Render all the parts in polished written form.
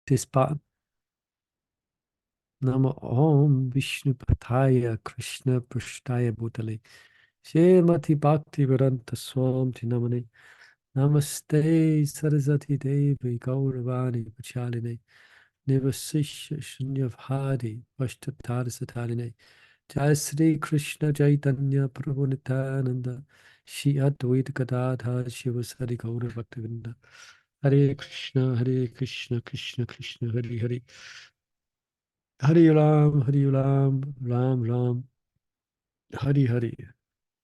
this button. Namo Om Vishnu Pataya Krishna Prashtaya Bhutale Shemati Bhakti Vedanta Swam Namane Namaste Sarasati Devi Gauravani Pachaline Nivasisha Shunyavhadi Vashtatar Sataline Jai Sri Krishna Chaitanya Prabhu Nityananda Shri Advaita Gadadhar Shiva Sari Gaura Bhaktivinoda Hare Krishna Krishna Krishna Hare Hare Hare Ram, Ram Ram, Hare Hare,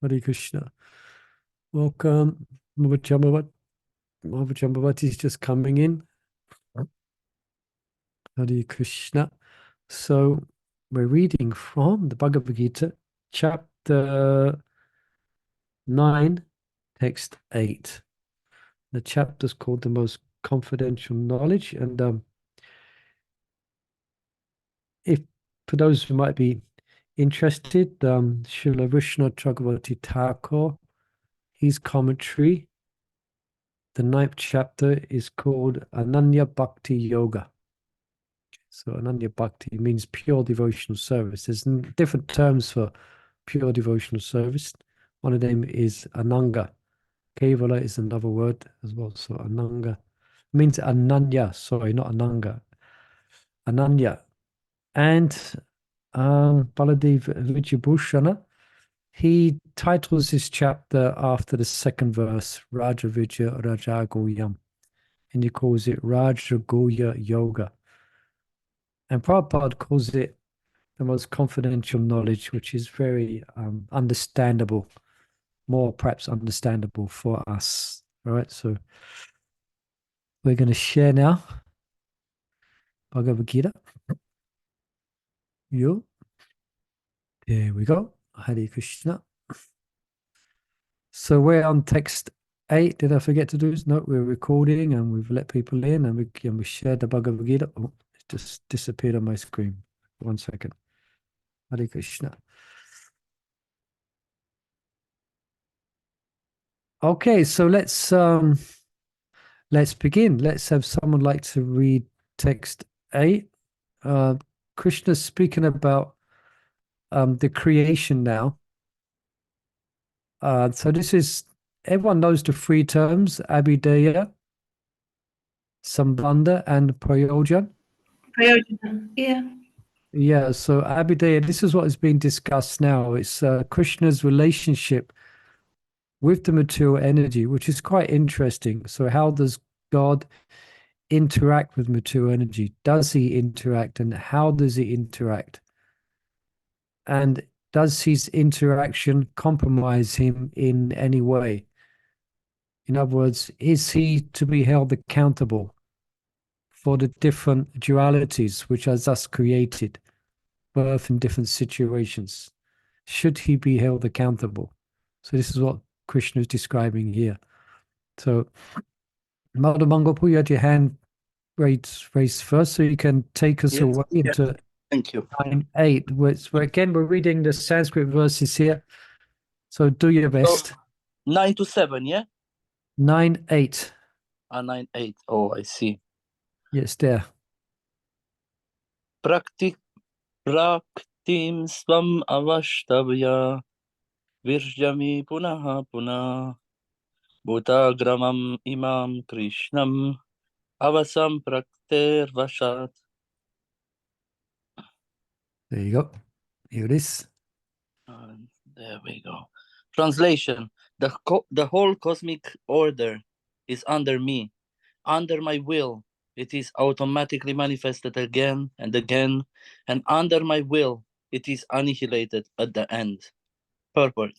Hare Krishna. Welcome, Mavachambavat is just coming in. Hare Krishna. So we're reading from the Bhagavad Gita, chapter 9, text 8. The chapter is called The Most Confidential Knowledge. And if for those who might be interested, Srila Vishnu Chakravarti Thakur, his commentary, the 9th chapter, is called Ananya Bhakti Yoga. So Ananya Bhakti means pure devotional service. There's different terms for pure devotional service. One of them is Ananga. Kevala is another word as well. So Ananga means Ananya. Sorry, not Ananga. Ananya. And Baladev Vijayabhushana, he titles this chapter after the second verse, Raja Vijaya Rajagoyam, and he calls it Rajagoya Yoga. And Prabhupada calls it the most confidential knowledge, which is very understandable, more perhaps understandable for us. All right, so we're going to share now Bhagavad Gita. Yo, there we go. Hare Krishna. So we're on text 8. Did I forget to do this? No, we're recording and we've let people in and we shared the Bhagavad Gita. Oh, it just disappeared on my screen. 1 second. Hare Krishna. Okay, so let's begin. Let's have someone like to read text 8. Krishna's speaking about the creation now. So this is, everyone knows the 3 terms, Abhidheya, Sambandha, and Prayojan. Prayojan, yeah. Yeah, so Abhidheya, this is what is being discussed now. It's Krishna's relationship with the material energy, which is quite interesting. So how does God interact with material energy? Does he interact, and how does he interact? And does his interaction compromise him in any way? In other words, is he to be held accountable for the different dualities which are thus created, birth in different situations? Should he be held accountable? So this is what Krishna is describing here. So, Mother Mangopu, you had your hand raised first, so you can take us away into Thank you. 9.8. We're reading the Sanskrit verses here. So do your best. So, 9 to 7, yeah? 9.8. 9-8. Oh, I see. Yes, there. Praktim svam avashtavya virjami punaha punah bhutagramam imam krishnam avasam prakter vashat. There you go. Here it is. There we go. Translation. The whole cosmic order is under me, under my will. It is automatically manifested again and again, and under my will, it is annihilated at the end. Purport.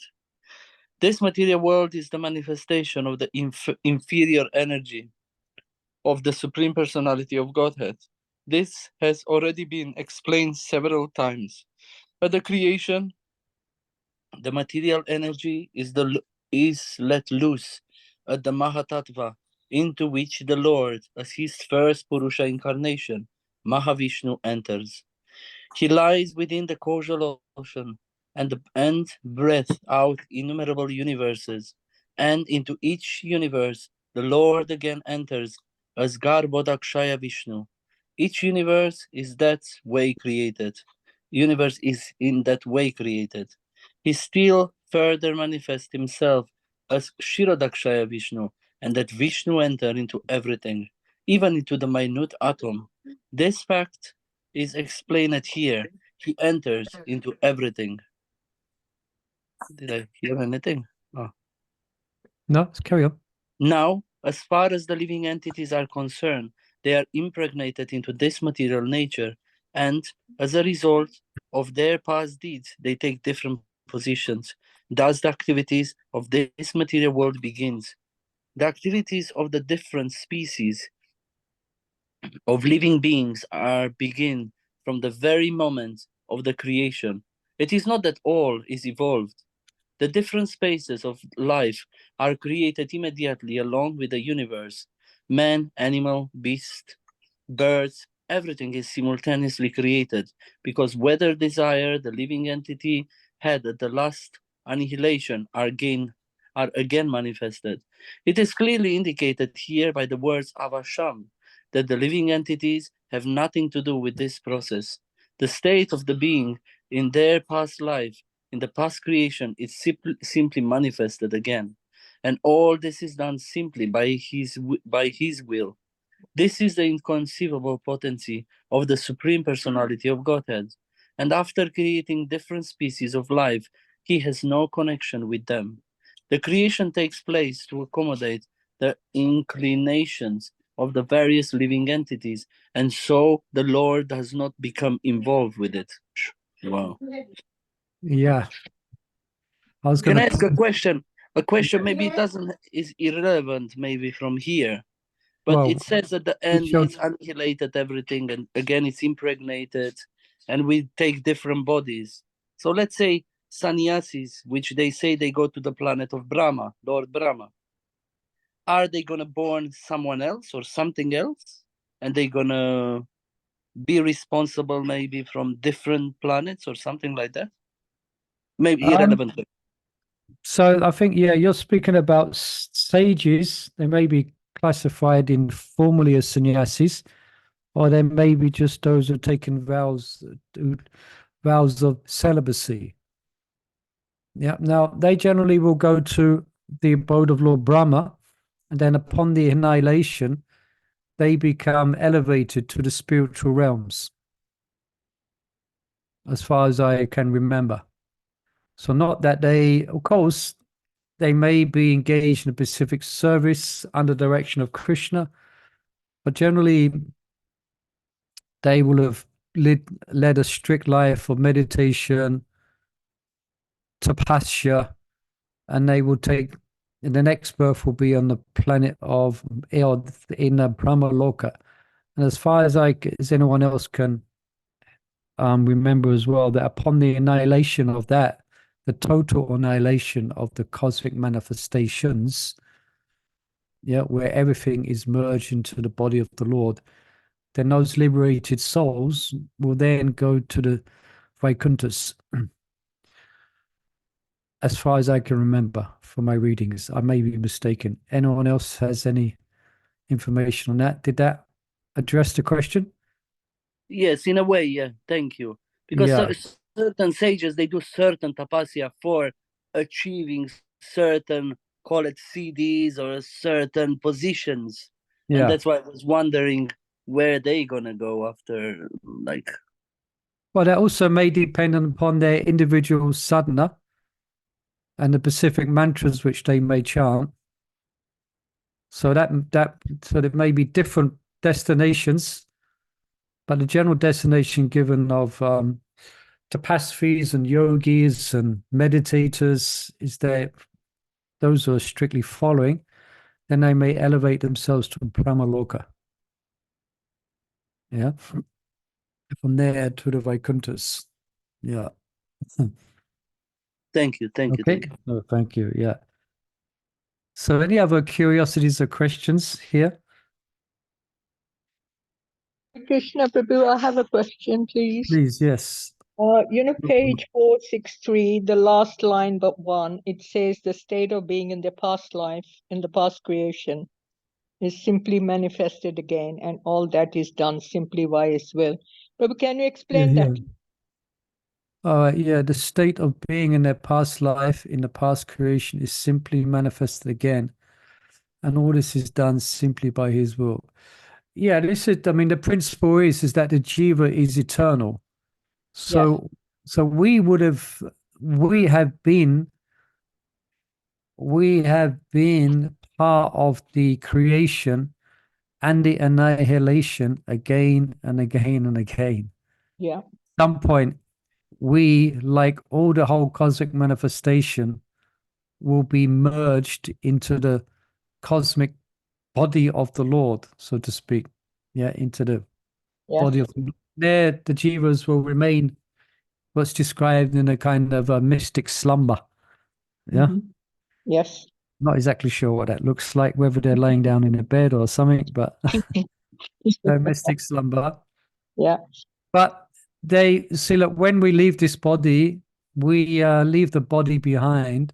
This material world is the manifestation of the inferior energy of the Supreme Personality of Godhead. This has already been explained several times. At the creation, the material energy is let loose at the Mahatattva, into which the Lord, as his first Purusha incarnation, Mahavishnu, enters. He lies within the causal ocean and breathes out innumerable universes, and into each universe the Lord again enters as Garbhodakshaya Vishnu. Each universe is that way created. Universe is in that way created. He still further manifests himself as Kshirodakshaya Vishnu, and that Vishnu enter into everything, even into the minute atom. This fact is explained here. He enters into everything. Did I hear anything? Oh. No, let's carry on. Now, as far as the living entities are concerned, they are impregnated into this material nature, and as a result of their past deeds, they take different positions. Thus, the activities of this material world begins. The activities of the different species of living beings are begin from the very moment of the creation. It is not that all is evolved. The different spaces of life are created immediately along with the universe. Man, animal, beast, birds, everything is simultaneously created because whether desire the living entity had at the last annihilation are again manifested. It is clearly indicated here by the words avasham that the living entities have nothing to do with this process. The state of the being in their past life, in the past creation, is simply manifested again. And all this is done simply by his will. This is the inconceivable potency of the Supreme Personality of Godhead. And after creating different species of life, he has no connection with them. The creation takes place to accommodate the inclinations of the various living entities, and so the Lord does not become involved with it. Wow. Yeah. I was Can going I ask to. a question? A question maybe it doesn't is irrelevant maybe from here. But Well, it says at the we end shall. it's annihilated everything, and again it's impregnated, and we take different bodies. So let's say sannyasis, which they say they go to the planet of Brahma, Lord Brahma. Are they gonna born someone else or something else? And they gonna be responsible maybe from different planets or something like that? Maybe irrelevant. So I think, yeah, you're speaking about sages. They may be classified informally as sannyasis, or they may be just those who are taking vows of celibacy. Yeah. Now they generally will go to the abode of Lord Brahma, and then upon the annihilation, they become elevated to the spiritual realms, as far as I can remember. So not that they, of course, they may be engaged in a specific service under direction of Krishna, but generally they will have led a strict life of meditation, tapasya, and they will take, and the next birth will be on the planet of, in Brahma Loka. And as far as anyone else can remember as well, that upon the annihilation of that, the total annihilation of the cosmic manifestations, yeah, where everything is merged into the body of the Lord, then those liberated souls will then go to the Vaikunthas. As far as I can remember from my readings, I may be mistaken. Anyone else has any information on that? Did that address the question? Yes, in a way, yeah. Thank you. Because Yeah, certain sages they do certain tapasya for achieving certain, call it CDs or certain positions, and yeah. that's why I was wondering where they gonna go after, like. Well, that also may depend upon their individual sadhana and the specific mantras which they may chant. So so there may be different destinations, but the general destination given of tapasvis and yogis and meditators is that those who are strictly following, then they may elevate themselves to Brahmaloka. Yeah. From there to the Vaikunthas. Yeah. Thank you, thank you, Okay. thank you. No, thank you. Yeah. So any other curiosities or questions here? Krishna Prabhu, I have a question, please. Please, yes. Page 463, the last line but one, it says the state of being in the past life, in the past creation. is simply manifested again, and all that is done simply by His will. Prabhu, can you explain that? Yeah, the state of being in their past life, in the past creation, is simply manifested again. And all this is done simply by His will. Yeah, this is, I mean, the principle is that the jiva is eternal. So, so we have been part of the creation and the annihilation again and again and again. Yeah. At some point, we, like all the whole cosmic manifestation, will be merged into the cosmic body of the Lord, so to speak. Yeah, into the body of the Lord. There, the jivas will remain what's described in a kind of a mystic slumber. Yeah. Mm-hmm. Yes. Not exactly sure what that looks like, whether they're laying down in a bed or something, but a mystic slumber. Yeah. But they see, look, when we leave this body, we leave the body behind,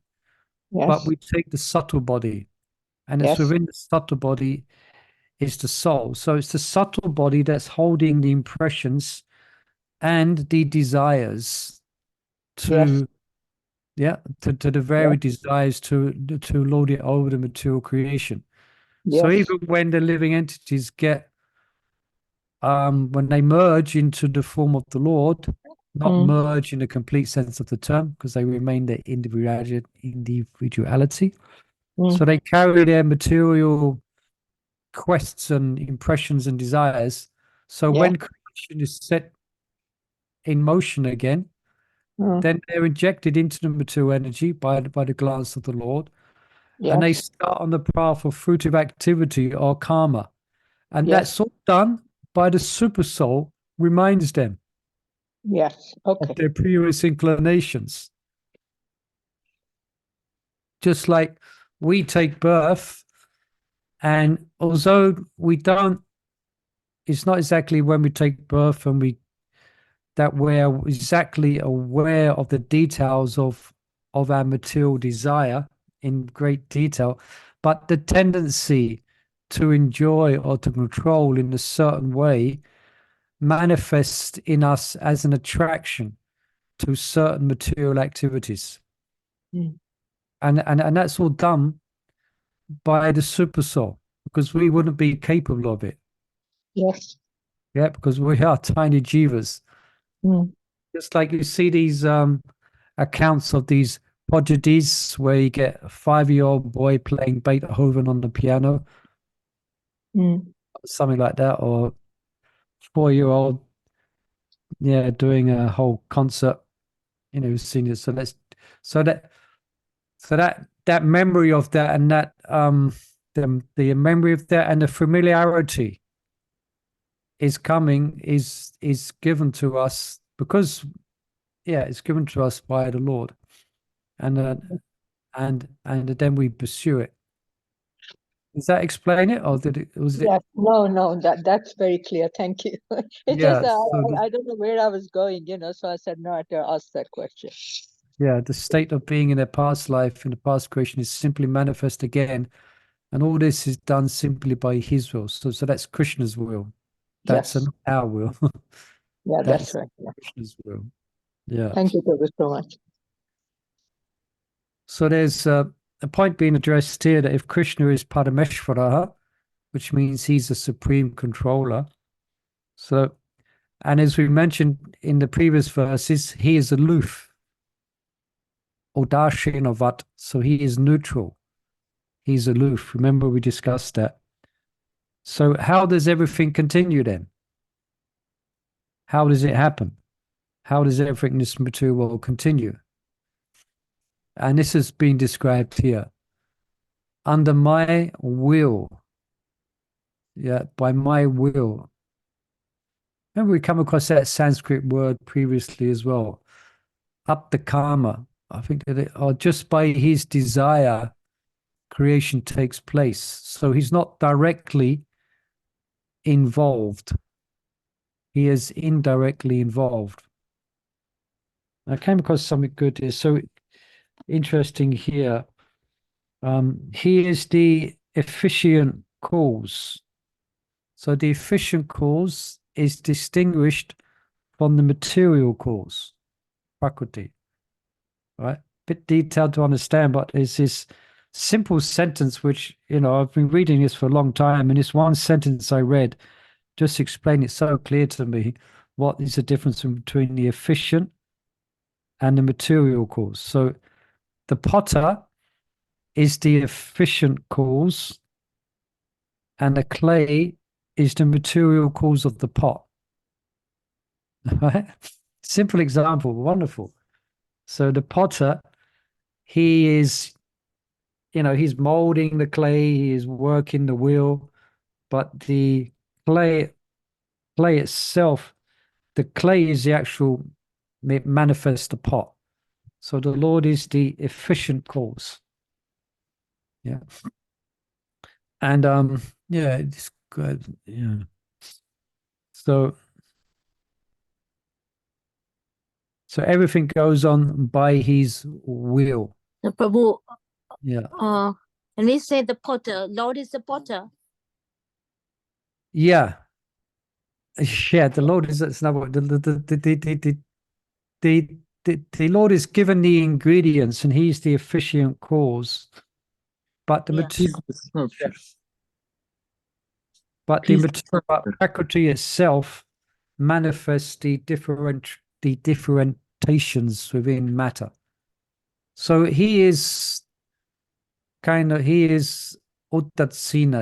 but Yes. we take the subtle body. And it's Yes. within the subtle body is the soul. So it's the subtle body that's holding the impressions and the desires Yes. to, yeah, to the very desires to lord it over the material creation. So Yes. even when the living entities get when they merge into the form of the Lord, not Mm. merge in the complete sense of the term, because they remain their individuality. So Mm. they carry their material quests and impressions and desires. So Yeah. when creation is set in motion again, Mm. then they're injected into the material energy by the glance of the Lord, and they Yes. start on the path of fruitive activity or karma. And Yes. that's all done by the super soul, reminds them Yes. of Okay. their previous inclinations. Just like we take birth, and although we don't, it's not exactly when we take birth and we're exactly aware of the details of our material desire in great detail, but the tendency to enjoy or to control in a certain way manifests in us as an attraction to certain material activities. Mm. And that's all done by the super soul, because we wouldn't be capable of it. Yes. Yeah, because we are tiny jivas. Mm. Just like you see these accounts of these prodigies where you get a 5-year-old boy playing Beethoven on the piano, Mm. something like that, or 4-year-old, yeah, doing a whole concert, senior. So that that memory of that, and that the memory of that and the familiarity is given to us because, yeah, it's given to us by the Lord, and and then we pursue it. Does that explain it, or was it? Yes. No, no, that's very clear. Thank you. It's just Yeah, so I don't know where I was going, so I said no, I have to ask that question. yeah, the state of being in their past life, in the past creation, is simply manifest again, and all this is done simply by His will. So that's Krishna's will. That's Yes. not our will. Yeah, that's That's right. Yeah. Krishna's will. Yeah. Thank you, Prabhu, so much. So there's a point being addressed here that if Krishna is Parameshvara, which means he's a supreme controller. So, and as we mentioned in the previous verses, he is aloof, Udasinovat. So he is neutral. He's aloof. Remember, we discussed that. So, how does everything continue then? How does it happen? How does everything in this material world continue? And this has been described here. Under my will, yeah, by my will. Remember, we come across that Sanskrit word previously as well. Up the karma. I think that or just by his desire, creation takes place. So he's not directly involved. He is indirectly involved. I came across something good here. So interesting here. He is the efficient cause. So the efficient cause is distinguished from the material cause, prakriti. Right? Bit detailed to understand, but it's this simple sentence which, I've been reading this for a long time, and this one sentence I read just explained it so clear to me what is the difference between the efficient and the material cause. So the potter is the efficient cause, and the clay is the material cause of the pot. Right? Simple example, wonderful. So the potter, he is, he's molding the clay, he is working the wheel, but the clay itself, the clay is the actual, it manifests the pot. So the Lord is the efficient cause. Yeah. And yeah, it's good. Yeah. So everything goes on by his will. So, Prabhu, Yeah. when we say the potter, Lord is the potter. Yeah. Yeah, the Lord is it's not what the Lord is given the ingredients and he's the efficient cause. But the Yeah. material Scriptures. but Please, but Prakriti itself manifests the differentiations within matter. So he is Udatsina,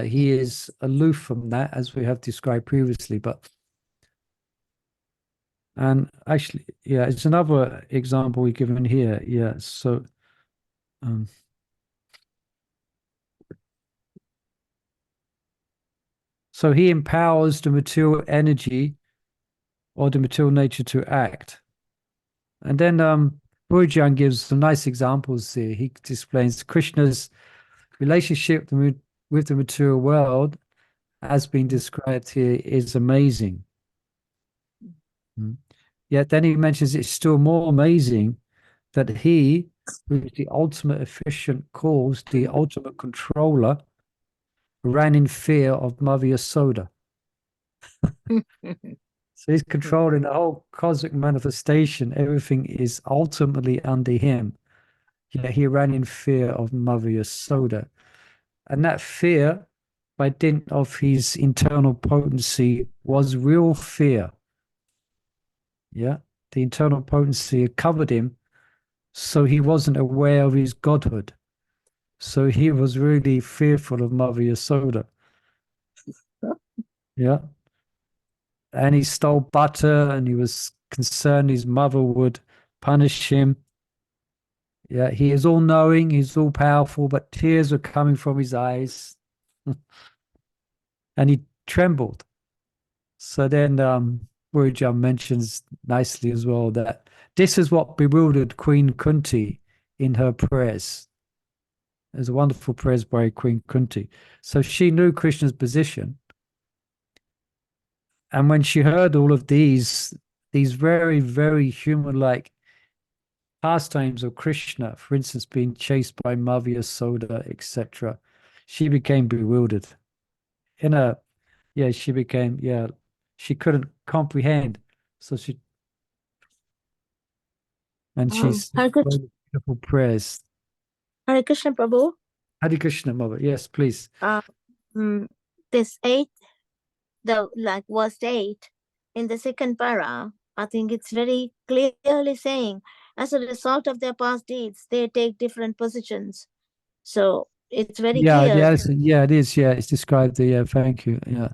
he is aloof from that, as we have described previously, and actually, yeah, it's another example we've given here. Yeah, so so he empowers the material energy or the material nature to act. And then Bhujan gives some nice examples here. He explains Krishna's relationship with the material world, as been described here, is amazing. Yet then he mentions it's still more amazing that he, who is the ultimate efficient cause, the ultimate controller, ran in fear of Mother Yasoda. So he's controlling the whole cosmic manifestation. Everything is ultimately under him. Yet he ran in fear of Mother Yasoda. And that fear, by dint of his internal potency, was real fear. Yeah. The internal potency covered him, so he wasn't aware of his godhood. So he was really fearful of Mother Yasoda. Yeah. And he stole butter and he was concerned his mother would punish him. Yeah, he is all knowing, he's all powerful, but tears were coming from his eyes. And he trembled. So then Gurujan mentions nicely as well that this is what bewildered Queen Kunti in her prayers. There's a wonderful prayers by Queen Kunti. So she knew Krishna's position. And when she heard all of these very, very human-like pastimes of Krishna, for instance, being chased by Mother Yasoda, etc., she became bewildered. She couldn't comprehend. So she Hare Krishna, beautiful prayers. Hare Krishna, Prabhu. Hare Krishna, Mother. Yes, please. This 8, verse 8 in the second para, I think it's very clearly saying, as a result of their past deeds, they take different positions. So it's very clear. Yeah, it is. Yeah, it's described there. Yeah, thank you. Yeah.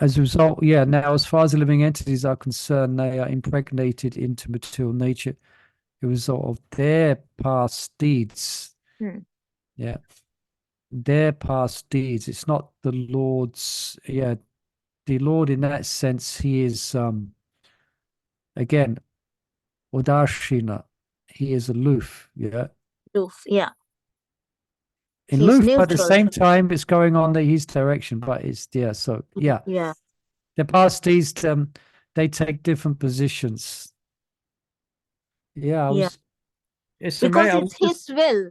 As a result, now as far as the living entities are concerned, they are impregnated into material nature as a result of their past deeds. Yeah. Their past deeds. It's not the Lord's, the Lord in that sense, he is again Udarshina. He is aloof, Aloof, yeah. Aloof, but at the same time it's going on his direction, but it's Yeah. The past deeds, they take different positions. Yeah, Because it's his will.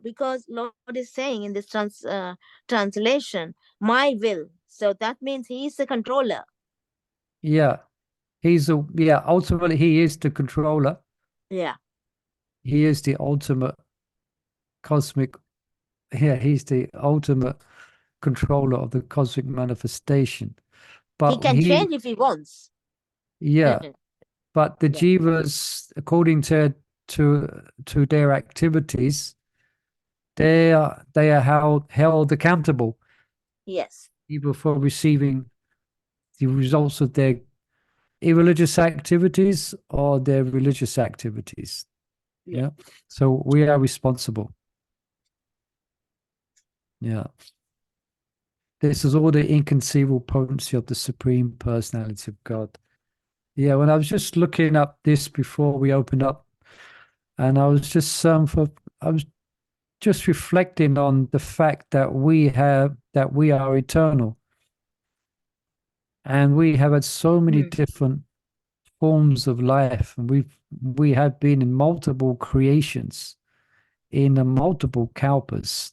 because Lord is saying in this translation, my will. So that means he is the controller. Yeah. Ultimately he is the controller. Yeah. He is the ultimate cosmic, he's the ultimate controller of the cosmic manifestation. But he can change if he wants. Yeah. But the Yeah. jivas, according to their activities, they are held accountable, Yes. either for receiving the results of their irreligious activities or their religious activities. Yeah. So we are responsible. Yeah. This is all the inconceivable potency of the Supreme Personality of God. Yeah, when I was just looking up this before we opened up, and I was just I was just reflecting on the fact that we are eternal, and we have had so many different forms of life, and we have been in multiple creations, in multiple kalpas.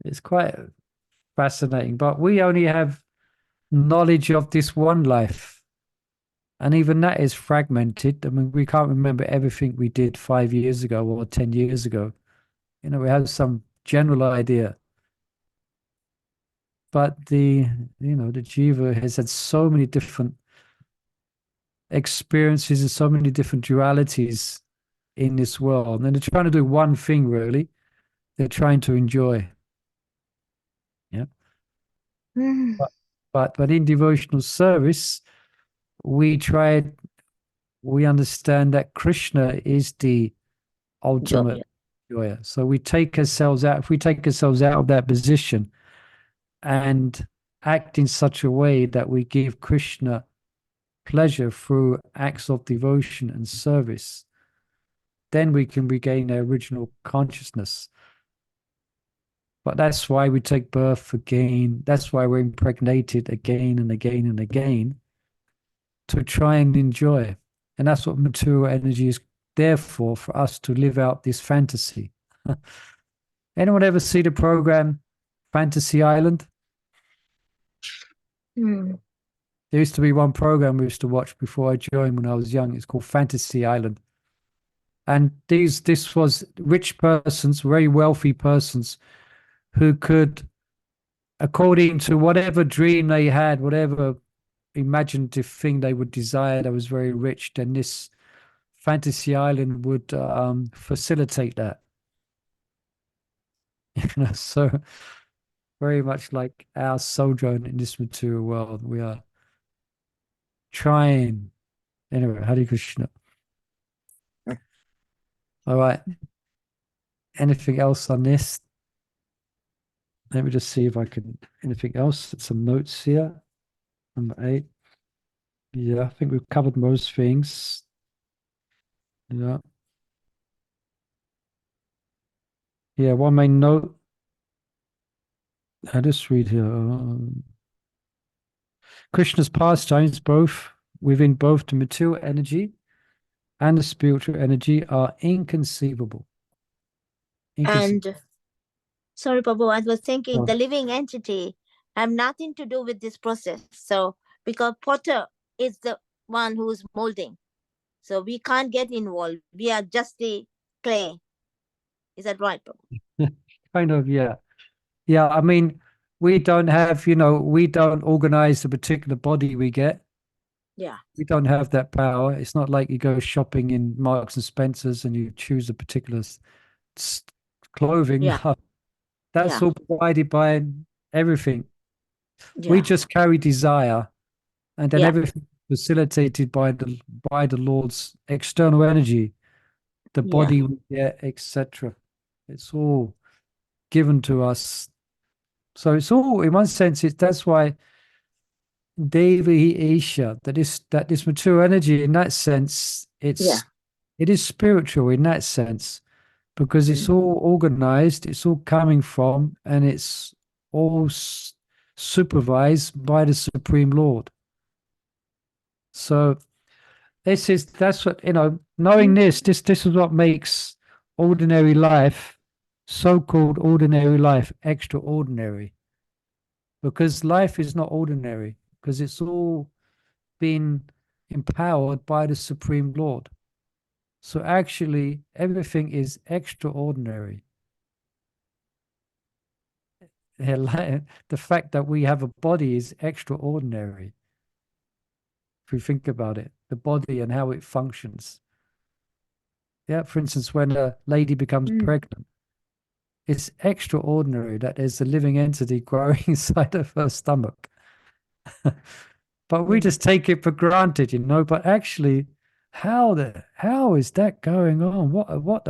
It's quite fascinating, but we only have knowledge of this one life, and even that is fragmented. I mean, we can't remember everything we did 5 years ago or 10 years ago. You know, we have some general idea, but the jiva has had so many different experiences and so many different dualities in this world, and they're trying to do one thing, really. They're trying to enjoy. Yeah. But in devotional service, we understand that Krishna is the ultimate joy. So we take ourselves out. If we take ourselves out of that position and act in such a way that we give Krishna pleasure through acts of devotion and service, then we can regain our original consciousness. But that's why we take birth again. That's why we're impregnated again and again and again, to try and enjoy. And that's what material energy is there for us to live out this fantasy. Anyone ever see the program Fantasy Island? There used to be one program we used to watch before I joined when I was young. It's called Fantasy Island. And this was rich persons, very wealthy persons, who could, according to whatever dream they had, whatever imaginative thing they would desire that was very rich, then this Fantasy Island would facilitate that. So very much like our sojourn in this material world, we are trying. Anyway, Hare Krishna. All right. Anything else on this? Let me just see if I can. Anything else? Some notes here. Number 8. Yeah, I think we've covered most things. Yeah. Yeah, one main note. I just read here. Krishna's pastimes, both within both the material energy and the spiritual energy, are inconceivable. And sorry, Prabhu, I was thinking the living entity have nothing to do with this process. So because Potter is the one who is molding, so we can't get involved. We are just the clay. Is that right, Prabhu? Kind of, yeah. Yeah, I mean, we don't have, we don't organize the particular body we get. Yeah. We don't have that power. It's not like you go shopping in Marks and Spencer's and you choose a particular clothing. Yeah. That's all provided by everything. We just carry desire, and then everything facilitated by the Lord's external energy, the body we get, etc. It's all given to us. So it's all, in one sense, that's why Devi Isha, that this material energy, in that sense, it is spiritual in that sense, because it's all organized, it's all coming from, and it's all supervised by the Supreme Lord. So that's what, knowing this is what makes ordinary life so-called ordinary life extraordinary, because life is not ordinary, because it's all been empowered by the Supreme Lord. So actually, everything is extraordinary. The fact that we have a body is extraordinary. If we think about it, the body and how it functions. Yeah, for instance, when a lady becomes pregnant, it's extraordinary that there's a living entity growing inside of her stomach. But we just take it for granted, you know. But actually, how is that going on? What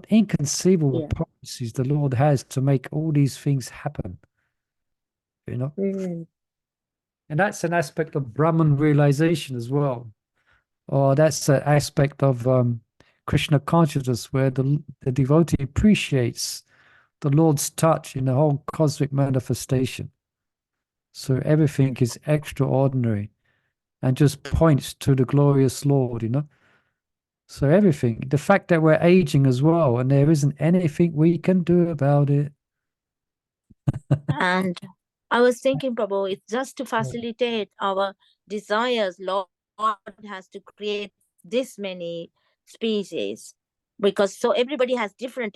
inconceivable policies the Lord has to make all these things happen, you know. And that's an aspect of Brahman realization as well. Or that's an aspect of Krishna consciousness where the devotee appreciates the Lord's touch in the whole cosmic manifestation. So everything is extraordinary and just points to the glorious Lord, you know. So everything, the fact that we're aging as well, and there isn't anything we can do about it. And I was thinking, Prabhu, it's just to facilitate our desires. Lord has to create this many species, because so everybody has different,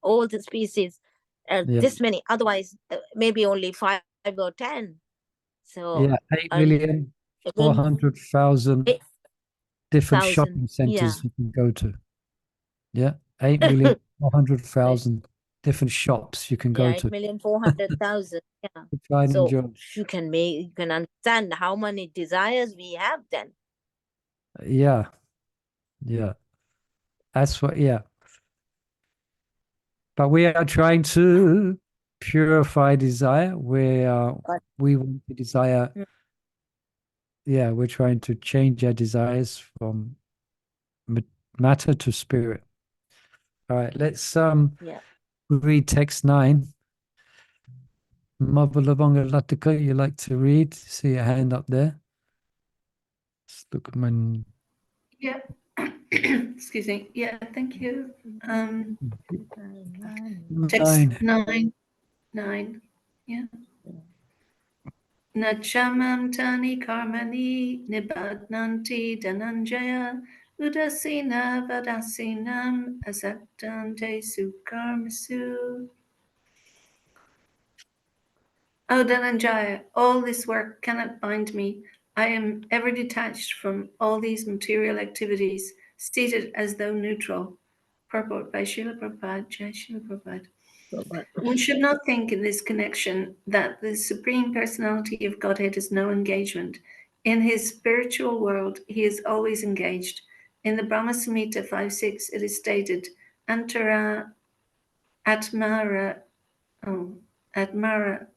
all the species, this many. Otherwise, maybe only 5 or 10. So Yeah, 8,400,000 different shopping centers you can go to. Yeah, 8,400,000 different shops you can go to. 8,400,000. Yeah. Try and So enjoy. you can understand how many desires we have then. Yeah, yeah. That's what, yeah. But we are trying to purify desire. We want to desire. Yeah, we're trying to change our desires from matter to spirit. All right, let's read text 9. Mother Lavanga Latika, you like to read? See a hand up there. Let's look at my. Yeah. Excuse me. Yeah, thank you. Text 9. Yeah. Nachamam tani karmani nibadnanti Dhananjaya udasina vadasinam asaktante sukarmasu. O Dhananjaya, all this work cannot bind me. I am ever detached from all these material activities, seated as though neutral. Purport by Srila Prabhupada, Jai Srila Prabhupada. One should not think in this connection that the Supreme Personality of Godhead has no engagement. In his spiritual world, he is always engaged. In the Brahma Samhita 5.6, it is stated, Antara Atmara, Atmara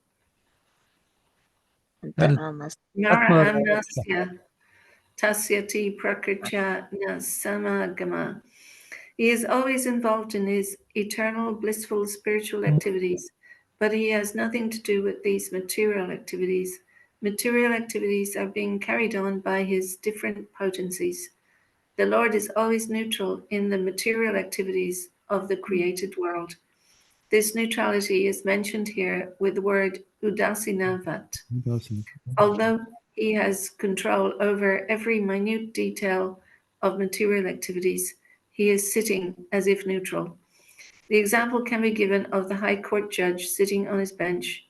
Mara Anasya Tasyati Prakritya Na Samagama. He is always involved in his eternal, blissful spiritual activities, but he has nothing to do with these material activities. Material activities are being carried on by his different potencies. The Lord is always neutral in the material activities of the created world. This neutrality is mentioned here with the word udasinavat. Although he has control over every minute detail of material activities, he is sitting as if neutral. The example can be given of the High Court judge sitting on his bench.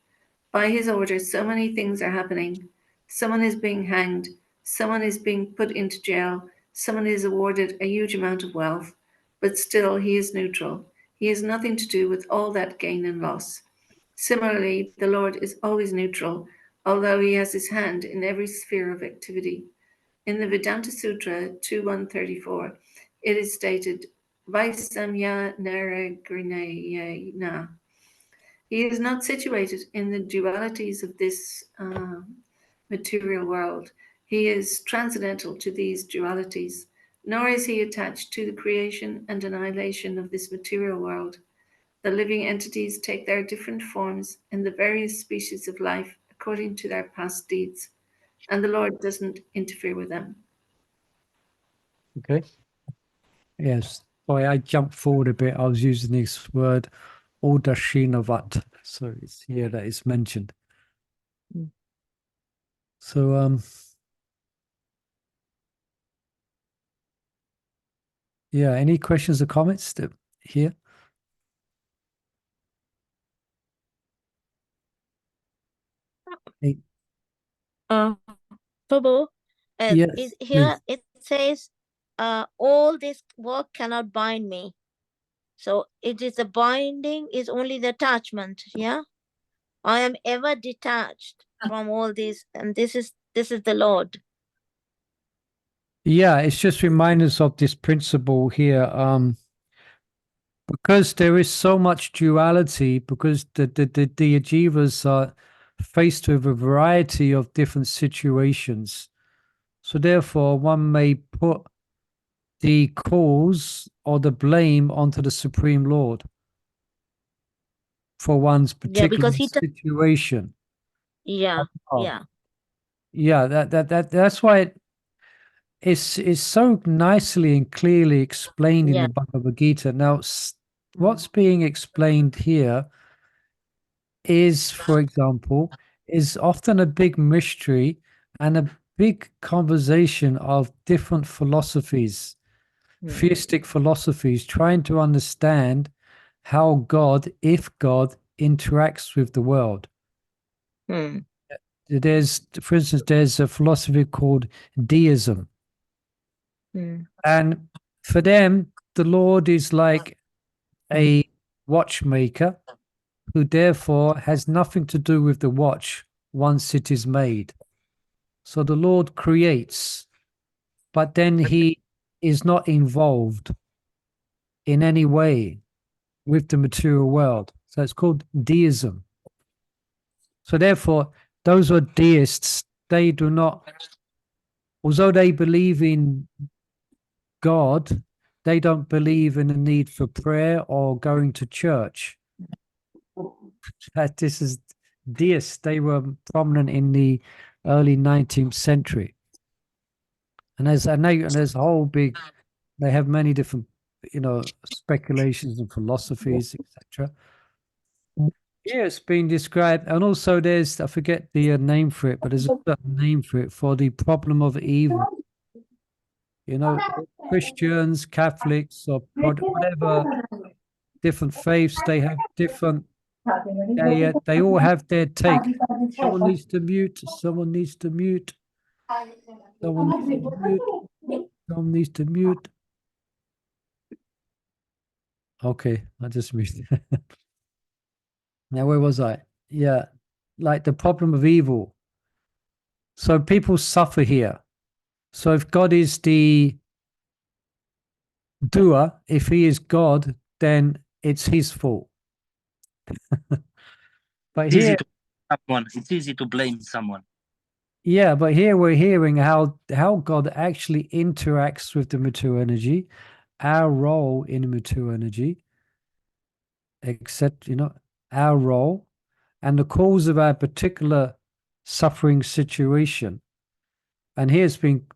By his order, so many things are happening. Someone is being hanged, someone is being put into jail, someone is awarded a huge amount of wealth, but still he is neutral. He has nothing to do with all that gain and loss. Similarly, the Lord is always neutral, although he has his hand in every sphere of activity. In the Vedanta Sutra 2.134, it is stated, Vaisamya Naragrhinayena. He is not situated in the dualities of this material world. He is transcendental to these dualities, nor is he attached to the creation and annihilation of this material world. The living entities take their different forms in the various species of life according to their past deeds, and the Lord doesn't interfere with them. Okay. Yes. Sorry, I jumped forward a bit. I was using this word Udashinavat. So it's here that it's mentioned. Mm. So yeah, any questions or comments here? Hey, Prabhu, yes, here please. it says, all this work cannot bind me. So it is the binding is only the attachment. Yeah, I am ever detached from all this, and this is the Lord. Yeah, it's just remind us of this principle here. Because there is so much duality, because the Ajivas are faced with a variety of different situations. So therefore, one may put the cause or the blame onto the Supreme Lord for one's Yeah, particular because situation. yeah, Oh, yeah, yeah, that's why it's so nicely and clearly explained in yeah. the Bhagavad Gita. Now, what's being explained here is, for example, is often a big mystery and a big conversation of different philosophies, theistic philosophies, trying to understand how God, if God, interacts with the world. Hmm. There's, for instance, there's a philosophy called deism. Hmm. And for them, the Lord is like a watchmaker who therefore has nothing to do with the watch once it is made. So the Lord creates, but then he is not involved in any way with the material world. So it's called deism. So therefore, those who are deists, they do not, although they believe in God, they don't believe in the need for prayer or going to church. That this is deists. They were prominent in the early 19th century. And there's a whole big, they have many different, speculations and philosophies, etc. Yeah, it's been described, and also there's, I forget the name for it, but there's a certain name for it, for the problem of evil. Christians, Catholics, or whatever different faiths, they have different. They all have their take. Someone needs to mute. Someone needs to mute. Someone needs to mute. Someone needs to mute. Okay, I just missed it. Now, where was I? Yeah, like the problem of evil. So people suffer here. So if God is the doer, if he is God, then it's his fault. But It's easy here, to someone. It's easy to blame someone. yeah, but here we're hearing how God actually interacts with the material energy, our role in the material energy, except our role and the cause of our particular suffering situation. And here it's been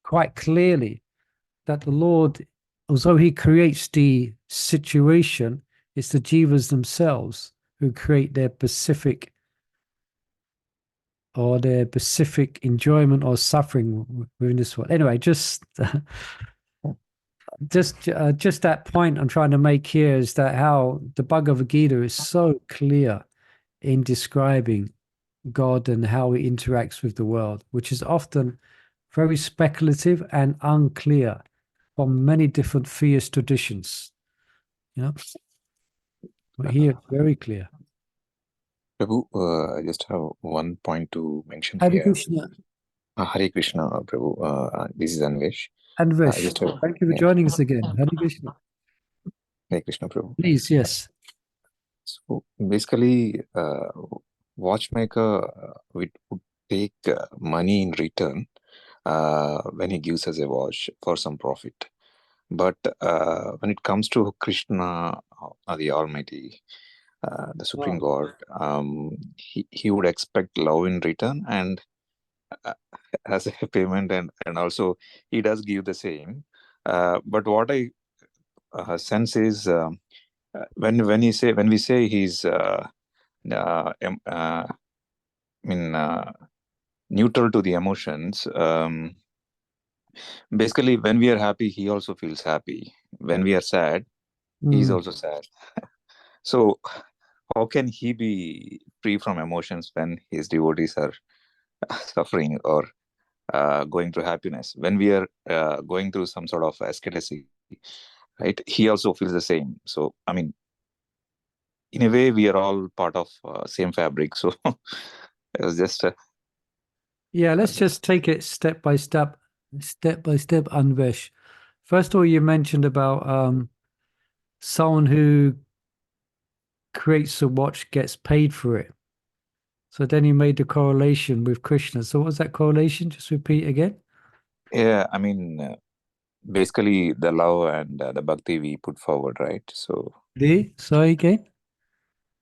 quite clearly that the Lord, although he creates the situation, it's the jivas themselves who create their specific enjoyment or suffering within this world. Anyway, just that point I'm trying to make here is that how the Bhagavad Gita is so clear in describing God and how he interacts with the world, which is often very speculative and unclear from many different theist traditions. But here it's very clear. Prabhu, I just have one point to mention Hare here. Krishna. Hare Krishna, Prabhu. This is Anvesh. Anvesh, thank you for joining us again. Hare Krishna. Hare Krishna, Prabhu. Please, yes. So basically, watchmaker would take money in return when he gives us a watch for some profit. But when it comes to Krishna, the Almighty, the Supreme God, he would expect love in return and as a payment, and also he does give the same. But what I sense is when we say he's neutral to the emotions. Basically, when we are happy, he also feels happy. When we are sad, he's also sad. So how can he be free from emotions when his devotees are suffering or going through happiness? When we are going through some sort of asceticism, right? He also feels the same. So, I mean, in a way, we are all part of same fabric. So it was just Yeah, let's just take it step by step, Anvesh. First of all, you mentioned about someone who creates a watch gets paid for it. So then you made the correlation with Krishna. So what was that correlation? Just repeat again. yeah. I mean, basically the love and the bhakti we put forward, right? So Sorry again.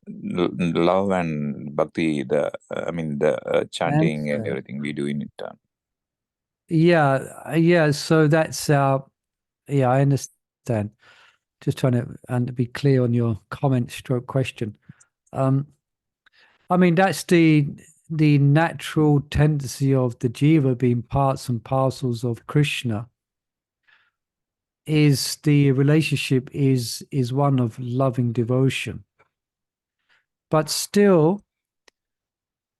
love and bhakti, the chanting and everything we do in it. Yeah. So that's I understand. Just trying to and be clear on your comment stroke question. I mean that's the natural tendency of the jiva being parts and parcels of Krishna. Is the relationship is one of loving devotion, but still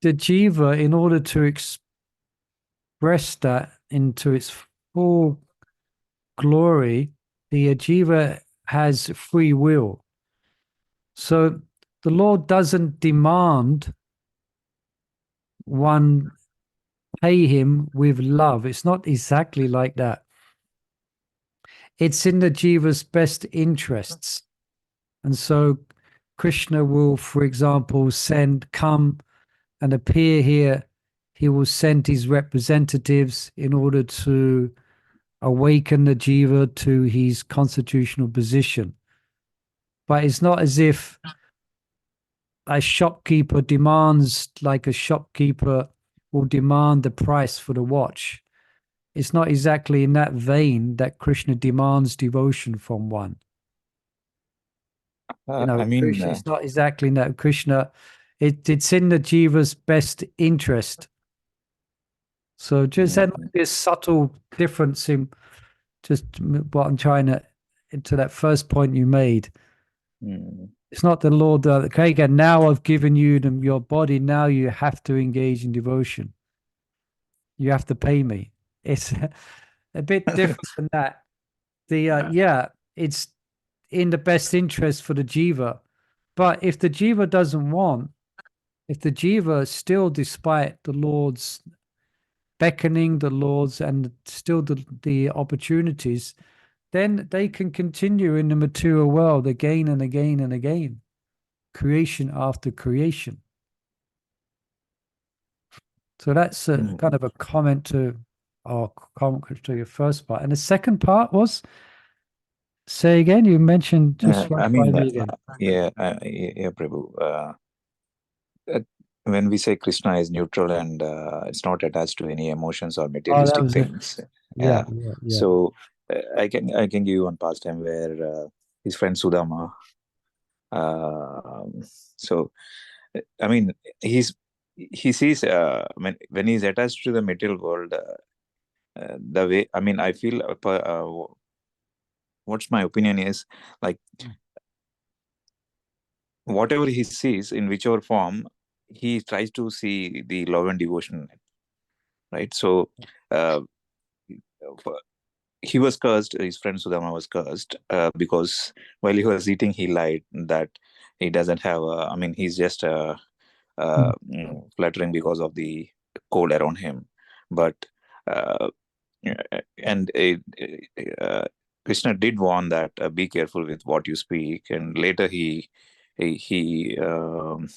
the jiva, in order to express that into its full glory, the jiva has free will. So the Lord doesn't demand one pay him with love. It's not exactly like that. It's in the jiva's best interests. And so Krishna will, for example, come and appear here. He will send his representatives in order to awaken the jiva to his constitutional position. But it's not as if a shopkeeper demands, like a shopkeeper will demand the price for the watch. It's not exactly in that vein that Krishna demands devotion from one. Krishna, it's not exactly in that. Krishna, it's in the jiva's best interest. So just there might be a subtle difference in just what I'm trying to that first point you made. It's not the Lord, okay, again, now I've given you your body, now you have to engage in devotion. You have to pay me. It's a bit different than that. It's in the best interest for the jiva. But if the jiva doesn't want, if the jiva still, despite the Lord's beckoning, the Lord's and still the opportunities, then they can continue in the material world again and again and again, creation after creation. So that's kind of a comment to your first part. And the second part was, say again, you mentioned just yeah, Prabhu. When we say Krishna is neutral and it's not attached to any emotions or materialistic things. Yeah. So I can give you one pastime where his friend Sudama. So I mean, he sees when he's attached to the material world, the way, I mean, I feel what's my opinion is, like, whatever he sees in whichever form, he tries to see the love and devotion, right? So he was cursed, his friend Sudama was cursed because while he was eating, he lied that he doesn't have he's just fluttering because of the cold around him. But and Krishna did warn that be careful with what you speak, and later he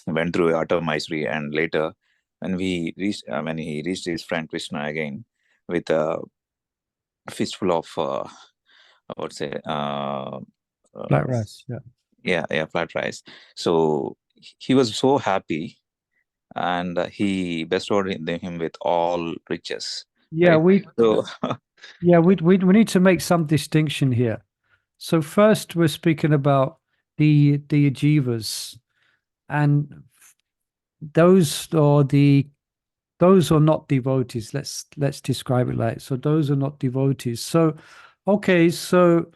went through utter misery, and later when he reached his friend Krishna again with a fistful of I would say flat rice, flat rice. So he was so happy, and he bestowed him with all riches. Yeah, right? So we need to make some distinction here. So first, we're speaking about the ajivas, and those are not devotees. Let's describe it like so. Those are not devotees. So, okay, so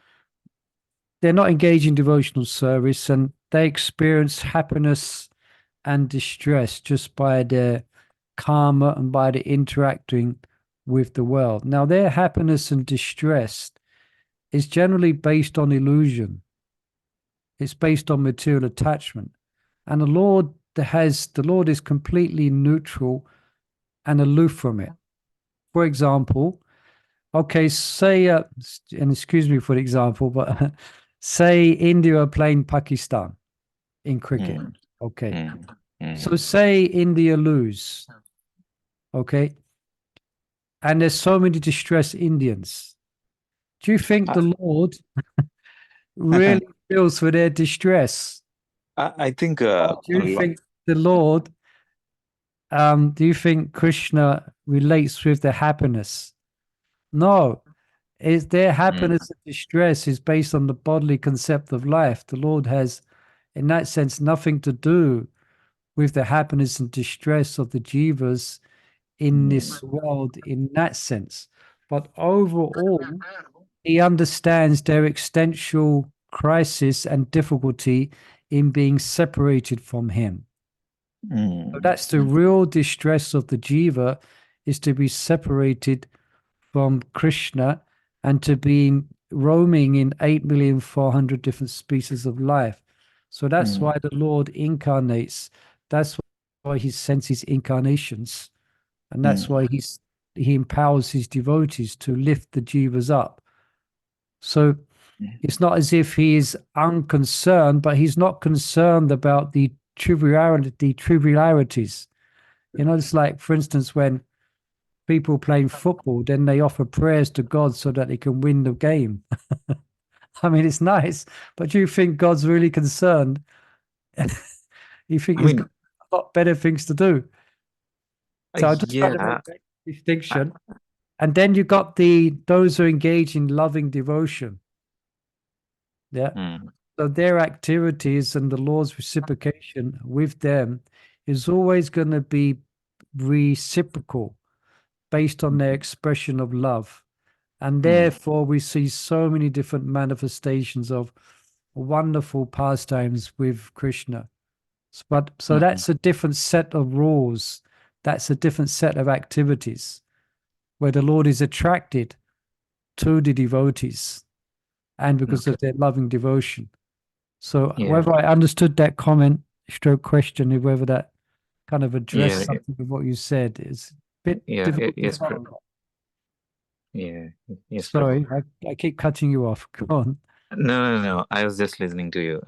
they're not engaged in devotional service, and they experience happiness and distress just by their karma and by the interacting with the world. Now, their happiness and distress is generally based on illusion. It's based on material attachment. And the Lord is completely neutral and aloof from it. For example, okay, say, and excuse me for the example, but say India are playing Pakistan in cricket. Okay. So say India lose. Okay. And there's so many distressed Indians. Do you think the Lord really feels for their distress? I think Do you think the Lord, do you think Krishna relates with their happiness? No. Is their happiness and distress is based on the bodily concept of life. The Lord has, in that sense, nothing to do with the happiness and distress of the jivas in this world in that sense. But overall, he understands their existential crisis and difficulty in being separated from him. So that's the real distress of the jiva, is to be separated from Krishna and to be roaming in 8,400,000 different species of life. So that's why the Lord incarnates. That's why he sends his incarnations. And that's why he empowers his devotees to lift the jivas up. So it's not as if he is unconcerned, but he's not concerned about the trivialities. You know, it's like, for instance, when people playing football, then they offer prayers to God so that they can win the game. I mean, it's nice, but do you think God's really concerned? You think he's got a lot better things to do? So I just try to make that distinction. And then you got those who engage in loving devotion. Yeah. So their activities and the Lord's reciprocation with them is always going to be reciprocal based on their expression of love. And therefore, we see so many different manifestations of wonderful pastimes with Krishna. So that's a different set of rules. That's a different set of activities where the Lord is attracted to the devotees and because of their loving devotion. So whether I understood that comment, stroke question, whether that kind of addressed something of what you said is a bit difficult to follow. Sorry, I keep cutting you off. Go on. No. I was just listening to you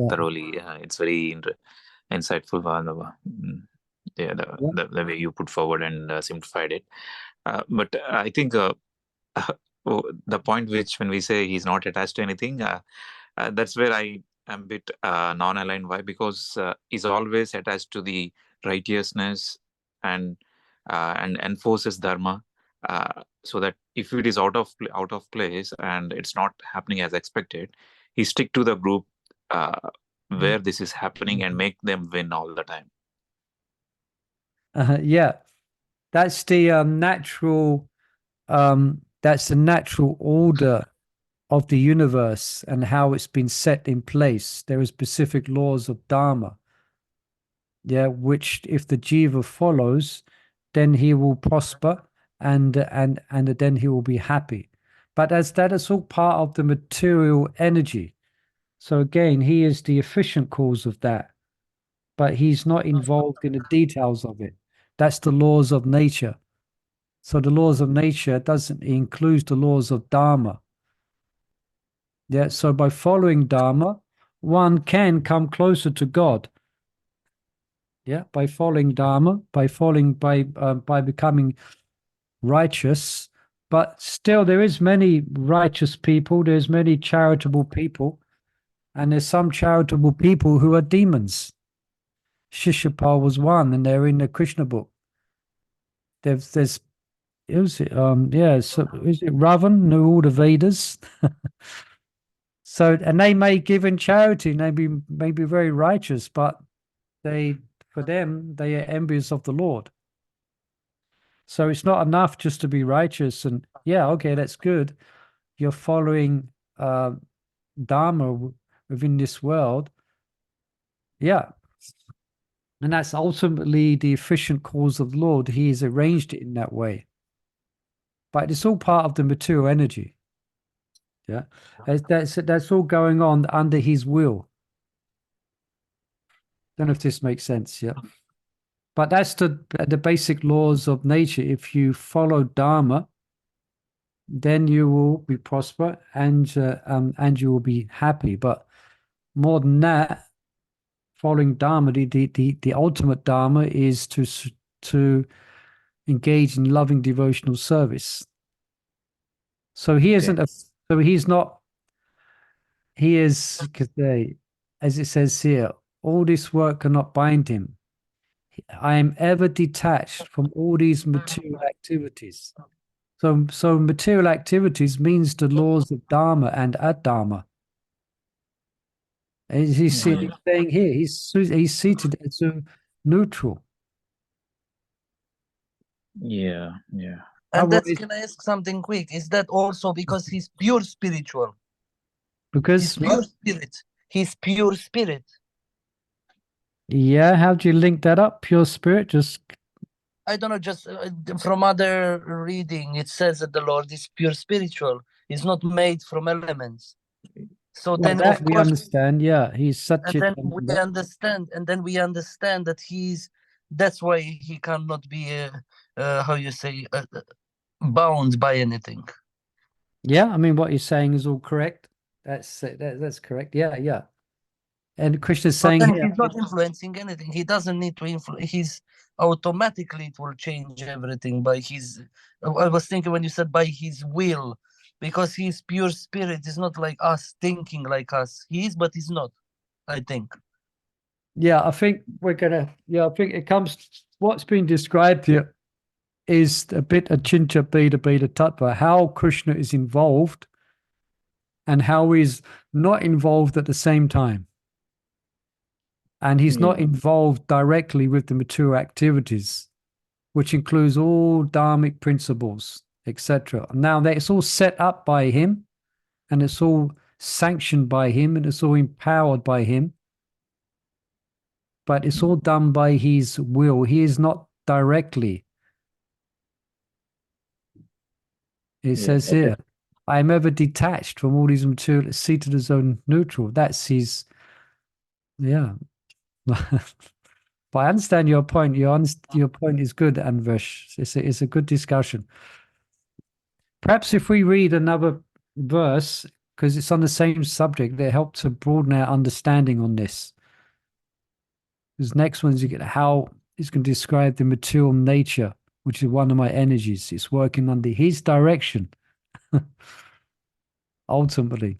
thoroughly. It's very insightful, the way you put forward and simplified it. But I think the point when we say he's not attached to anything, that's where I am a bit non-aligned. Why? Because he's always attached to the righteousness and enforces dharma. So that if it is out of place and it's not happening as expected, he stick to the group where this is happening and make them win all the time. Yeah, that's the natural. That's the natural order of the universe and how it's been set in place. There are specific laws of dharma. Yeah, which if the jiva follows, then he will prosper and then he will be happy. But as that is all part of the material energy. So again, he is the efficient cause of that, but he's not involved in the details of it. That's the laws of nature. So the laws of nature doesn't include the laws of dharma. Yeah, so by following dharma, one can come closer to God. Yeah, by following dharma, by becoming righteous. But still, there is many righteous people. There's many charitable people, and there's some charitable people who are demons. Shishapal was one, and they're in the Krishna book. There's is it? Yeah. So is it Ravan knew all the Vedas? So, and they may give in charity, and may be very righteous, but for them, they are envious of the Lord. So it's not enough just to be righteous and yeah, okay, that's good. You're following Dharma within this world. Yeah. And that's ultimately the efficient cause of the Lord. He has arranged it in that way. But it's all part of the material energy. Yeah. That's all going on under his will. Don't know if this makes sense. Yeah. But that's the basic laws of nature. If you follow Dharma, then you will be prosper and you will be happy. But more than that, following Dharma, the ultimate Dharma is to engage in loving devotional service. So he isn't so he's not. He is, as it says here, all this work cannot bind him. I am ever detached from all these material activities. So material activities means the laws of Dharma and Adharma. As he's saying here, he's seated as a neutral. Yeah. And that's, Otherwise, can I ask something quick? Is that also because he's pure spiritual? because He's pure spirit. He's pure spirit. yeah, how do you link that up? Pure spirit, just I don't know, just from other reading, it says that the Lord is pure spiritual. He's not made from elements. So well, then, that of we course, understand. Yeah, he's such and it. then we understand that that's why he cannot be, how you say, bound by anything. Yeah, I mean, what you're saying is all correct. That's correct. Yeah. And Krishna's But saying then here, he's not influencing anything. He doesn't need to influence. He's automatically, it will change everything by his. I was thinking when you said by his will, because he's pure spirit. It's not like us thinking like us. He is, but he's not. I think. yeah, I think I think it comes, what's being described here is a bit a chincha beta beta tattva, how Krishna is involved and how he's not involved at the same time. And he's not involved directly with the material activities, which includes all dharmic principles, etc. Now, it's all set up by him, and it's all sanctioned by him, and it's all empowered by him. But it's all done by his will. He is not directly. It says here, I am ever detached from all these material, seated as own neutral. That's his, yeah. But I understand your point. Your point is good, Anvesh. It's a good discussion. Perhaps if we read another verse, because it's on the same subject, they help to broaden our understanding on this. This next one is how it's going to describe the material nature, which is one of my energies. It's working under his direction, ultimately.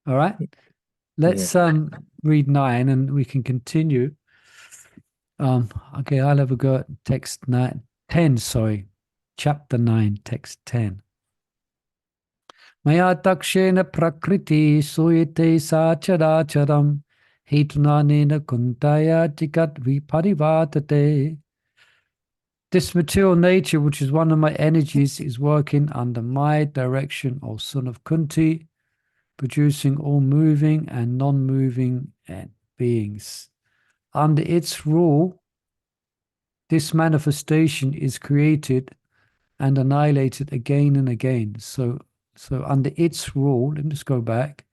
All right. Let's read 9 and we can continue. Okay, I'll have a go at text 10, sorry. Chapter 9, text 10. Maya takshena prakriti suyate sacharacharam hetunanena kuntaya tikat viparivatate. This material nature, which is one of my energies, is working under my direction, O son of Kunti, producing all moving and non-moving beings. Under its rule, this manifestation is created and annihilated again and again. So under its rule, let me just go back.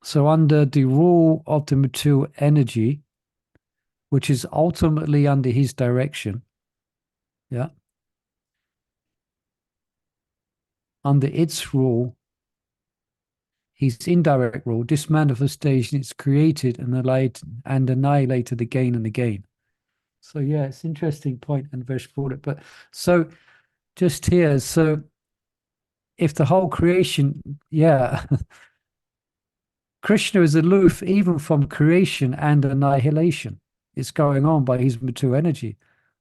So under the rule of the material energy, which is ultimately under his direction, yeah, under its rule, his indirect rule, this manifestation is created and annihilated again and again. So yeah, it's an interesting point, and Vesh brought it. But so just here, so if the whole creation, yeah, Krishna is aloof even from creation and annihilation. is going on by his material energy,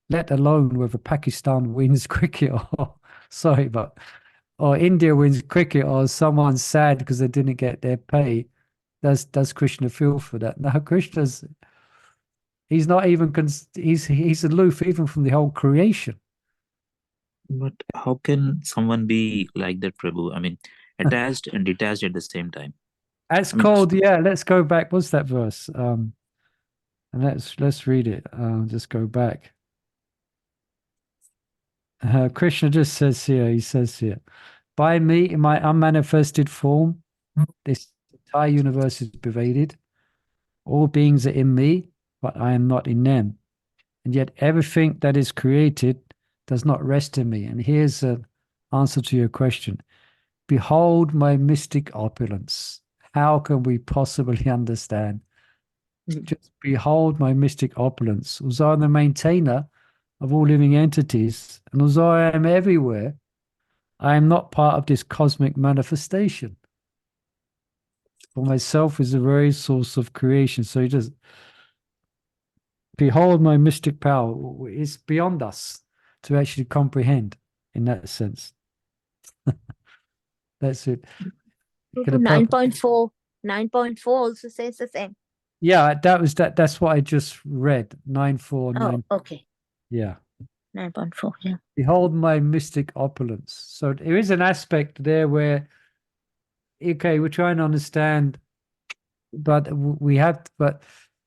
let alone whether Pakistan wins cricket or sorry, but or India wins cricket or someone's sad because they didn't get their pay. Does Krishna feel for that? No, he's not even he's aloof even from the whole creation. But how can someone be like that, Prabhu? I mean, attached and detached at the same time. That's I mean, called, yeah, let's go back. What's that verse? And let's read it. Just go back. Krishna just says here, he says here, by me in my unmanifested form, this entire universe is pervaded. All beings are in me, but I am not in them. And yet everything that is created does not rest in me. And here's an answer to your question. Behold my mystic opulence. How can we possibly understand? Just behold my mystic opulence. Although I'm the maintainer of all living entities, and although I am everywhere, I am not part of this cosmic manifestation. For myself is the very source of creation. So he just behold my mystic power. It's beyond us to actually comprehend in that sense. That's it. 9.4 also says the same. Yeah, that's what I just read. 9.4. Okay. Yeah. 9.4, yeah. Behold my mystic opulence. So there is an aspect there where, okay, we're trying to understand, but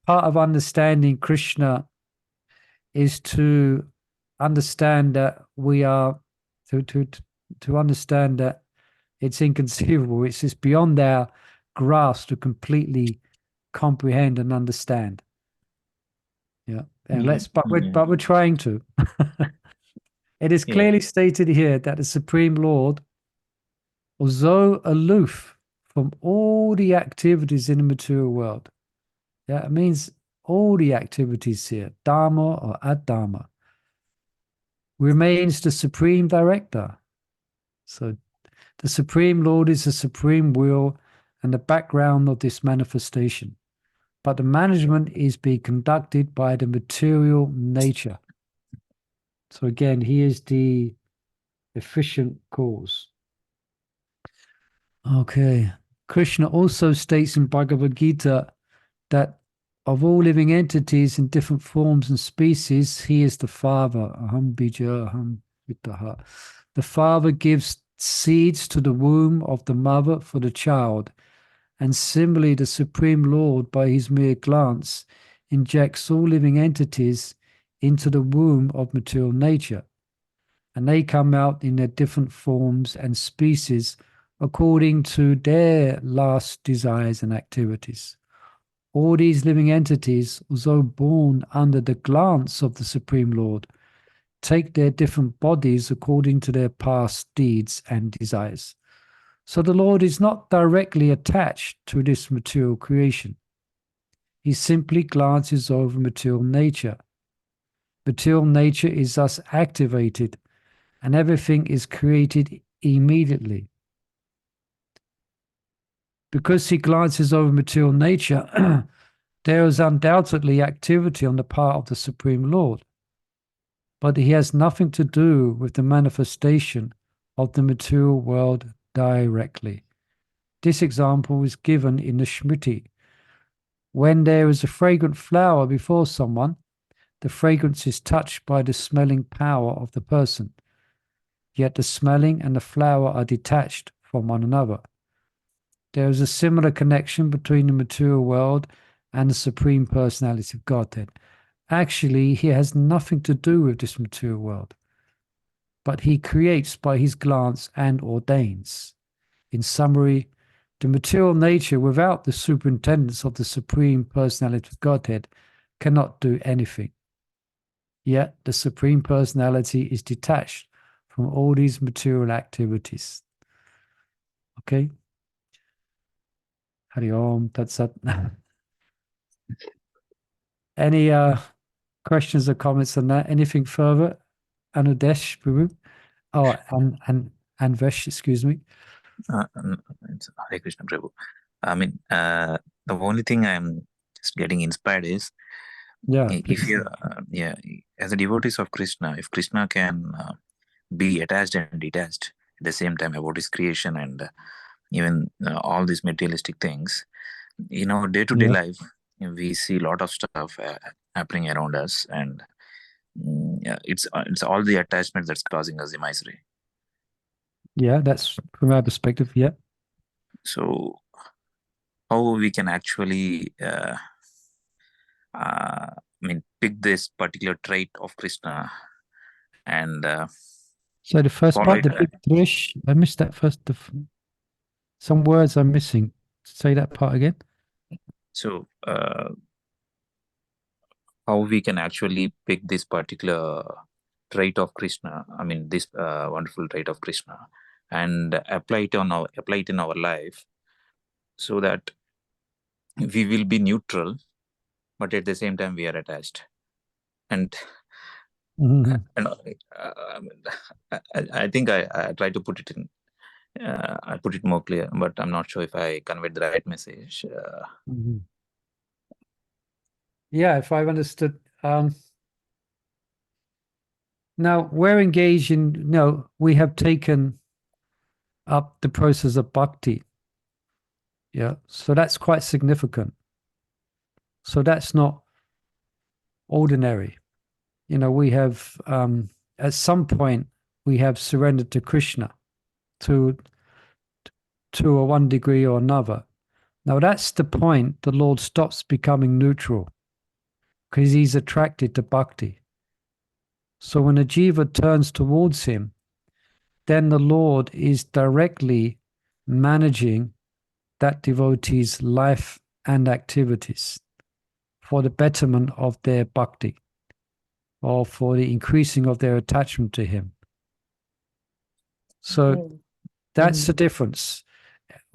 part of understanding Krishna is to understand that we are to understand that it's inconceivable. It's just beyond our grasp to completely comprehend and understand. Yeah, and we're trying to. It is clearly stated here that the Supreme Lord, although aloof from all the activities in the material world, yeah, it means all the activities here, Dharma or Adharma, remains the Supreme Director. So the Supreme Lord is the Supreme Will and the background of this manifestation. But the management is being conducted by the material nature. So again, he is the efficient cause. Okay. Krishna also states in Bhagavad Gita that of all living entities in different forms and species, he is the father. Aham bija, aham vitaha. The father gives seeds to the womb of the mother for the child. And similarly, the Supreme Lord, by his mere glance, injects all living entities into the womb of material nature. And they come out in their different forms and species according to their last desires and activities. All these living entities, although born under the glance of the Supreme Lord, take their different bodies according to their past deeds and desires. So the Lord is not directly attached to this material creation. He simply glances over material nature. Material nature is thus activated, and everything is created immediately. Because he glances over material nature, there is undoubtedly activity on the part of the Supreme Lord, but he has nothing to do with the manifestation of the material world directly. This example is given in the Smriti. When there is a fragrant flower before someone, the fragrance is touched by the smelling power of the person, yet the smelling and the flower are detached from one another. There is a similar connection between the material world and the Supreme Personality of Godhead. Actually, he has nothing to do with this material world, but he creates by his glance and ordains. In summary, the material nature without the superintendence of the Supreme Personality of Godhead cannot do anything. Yet the Supreme Personality is detached from all these material activities. Okay? Hari Om, Tat Sat. Any questions or comments on that? Anything further? Anudesh, Prabhu? Oh, and Vesh, excuse me. Hare Krishna, Prabhu. I mean, the only thing I'm just getting inspired is Yeah, If please. you, as a devotees of Krishna, if Krishna can be attached and detached at the same time about his creation and even all these materialistic things, in our day-to-day Yeah. life, we see a lot of stuff happening around us, and it's all the attachment that's causing us the misery. Yeah, that's from our perspective. Yeah. So how we can actually pick this particular trait of Krishna and So the first follow part, it. the big Trish, I missed that first. Some words I'm missing. Say that part again. So how we can actually pick this particular trait of Krishna, this wonderful trait of Krishna, and apply it in our life, so that we will be neutral, but at the same time we are attached. And Mhm. I think I try to put it in. I put it more clear, but I'm not sure if I conveyed the right message. Mhm. Yeah, if I've understood. Now we're engaged in, we have taken up the process of bhakti. Yeah, so that's quite significant. So that's not ordinary. We have, at some point, we have surrendered to Krishna to a one degree or another. Now that's the point the Lord stops becoming neutral, because he's attracted to bhakti. So when a jiva turns towards him, then the Lord is directly managing that devotee's life and activities for the betterment of their bhakti, or for the increasing of their attachment to him. So that's the difference.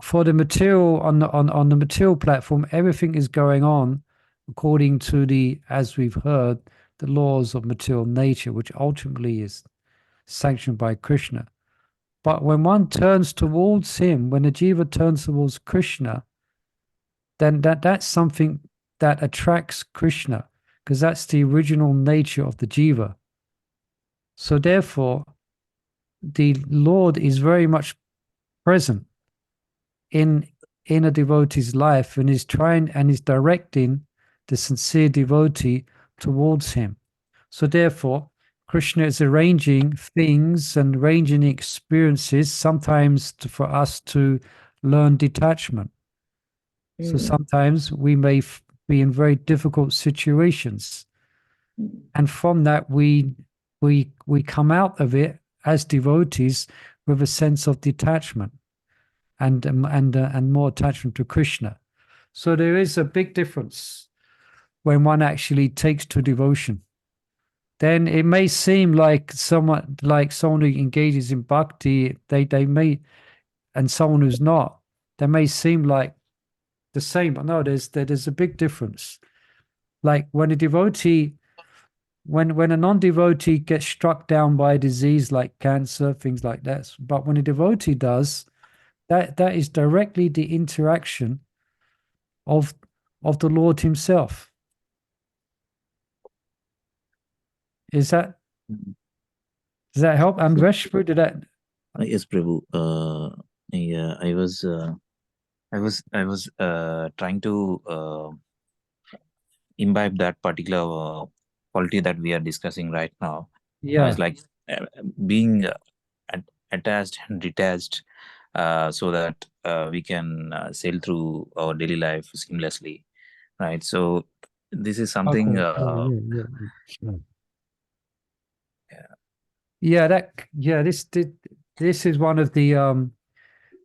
For the material, on the material platform, everything is going on according to the, as we've heard, the laws of material nature, which ultimately is sanctioned by Krishna. But when one turns towards him, when a jiva turns towards Krishna, then that's something that attracts Krishna, because that's the original nature of the jiva. So therefore, the Lord is very much present in a devotee's life, and is directing the sincere devotee towards him. So therefore, Krishna is arranging things and arranging experiences, sometimes for us to learn detachment. So sometimes we may be in very difficult situations, and from that we come out of it as devotees with a sense of detachment and more attachment to Krishna. So there is a big difference when one actually takes to devotion. Then it may seem like someone who engages in bhakti, they may, and someone who's not, they may seem like the same, but no, there's a big difference. Like when a devotee, when a non-devotee gets struck down by a disease like cancer, things like that, but when a devotee does, that is directly the interaction of the Lord himself. Is that, does that help? Andresh, did that? Yes, Prabhu. Yeah, I was trying to imbibe that particular quality that we are discussing right now. Yeah. It's like being attached and detached, so that we can sail through our daily life seamlessly, right? So this is something. Okay. Yeah. This is one of the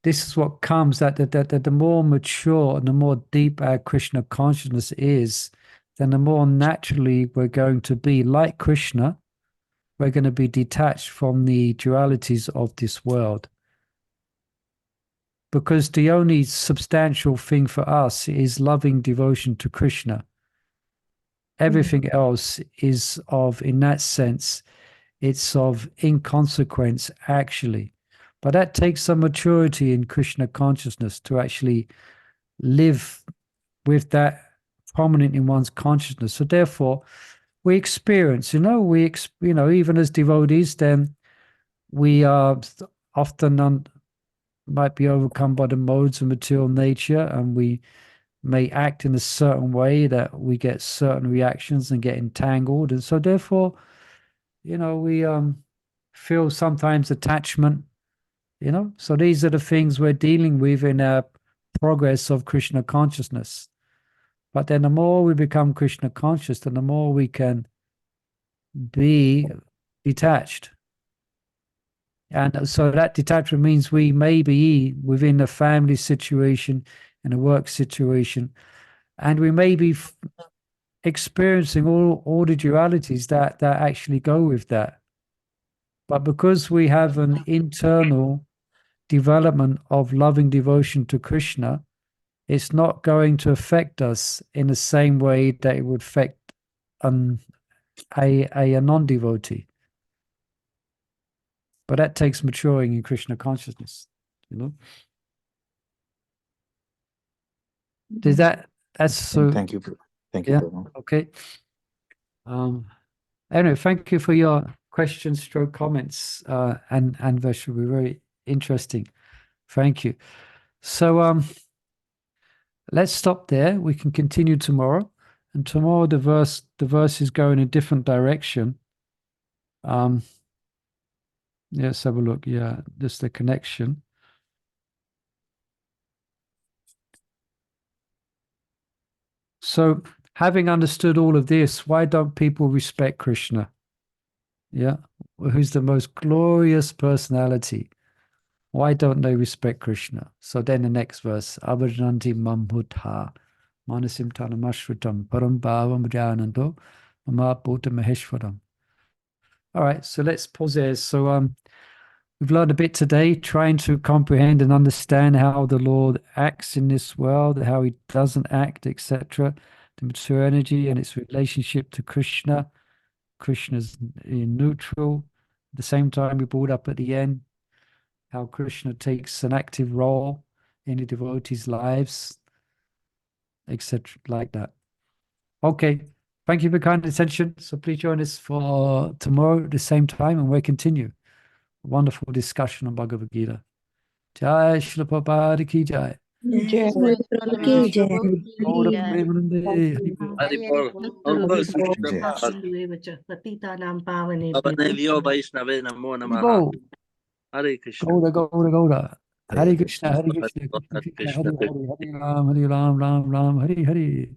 this is what comes, that the more mature and the more deep our Krishna consciousness is, then the more naturally we're going to be like Krishna. We're going to be detached from the dualities of this world, because the only substantial thing for us is loving devotion to Krishna. Everything else is in that sense, it's of inconsequence, actually. But that takes some maturity in Krishna consciousness to actually live with that prominent in one's consciousness. So therefore, we experience, even as devotees, then we are often might be overcome by the modes of material nature, and we may act in a certain way that we get certain reactions and get entangled. And so therefore, we feel sometimes attachment, So these are the things we're dealing with in our progress of Krishna consciousness. But then the more we become Krishna conscious, then the more we can be detached. And so that detachment means we may be within a family situation, in a work situation, and we may be experiencing all the dualities that actually go with that. But because we have an internal development of loving devotion to Krishna, it's not going to affect us in the same way that it would affect a non-devotee. But that takes maturing in Krishna consciousness, Does that's so? Thank you. Thank you, Yeah. Prabhu. Okay. Anyway, thank you for your questions, stroke comments, and Vaishnavi, were very interesting. Thank you. So let's stop there. We can continue tomorrow, and tomorrow the verses go in a different direction. Let's have a look. Yeah, just the connection. So, having understood all of this, why don't people respect Krishna? Yeah, who's the most glorious personality? Why don't they respect Krishna? So then the next verse, Abhajanti Mamhutha, Manasim Tanamashrutam, Param Bhavam Jnanando, Mama Bhuta Maheshwaram. All right, so let's pause there. So we've learned a bit today, trying to comprehend and understand how the Lord acts in this world, how he doesn't act, etc. The mature energy and its relationship to Krishna. Krishna's neutral. At the same time, we brought up at the end how Krishna takes an active role in the devotees' lives, etc. like that. Okay, thank you for kind attention. So please join us for tomorrow at the same time, and we'll continue. Wonderful discussion on Bhagavad Gita. Jai Shri Prabhupada ki jai. Jai Ki jai. Gaura Premanande. Haribol. All glories to Krishna. Bhavanevyo Vaishnave Namo Namaha. Haribo. Hare Krishna. Gaura. Hare Hare Krishna, Hare Krishna, Hare Krishna Krishna, Krishna. Hare Hare, Hare Ram, Ram, Ram, Hare Hare.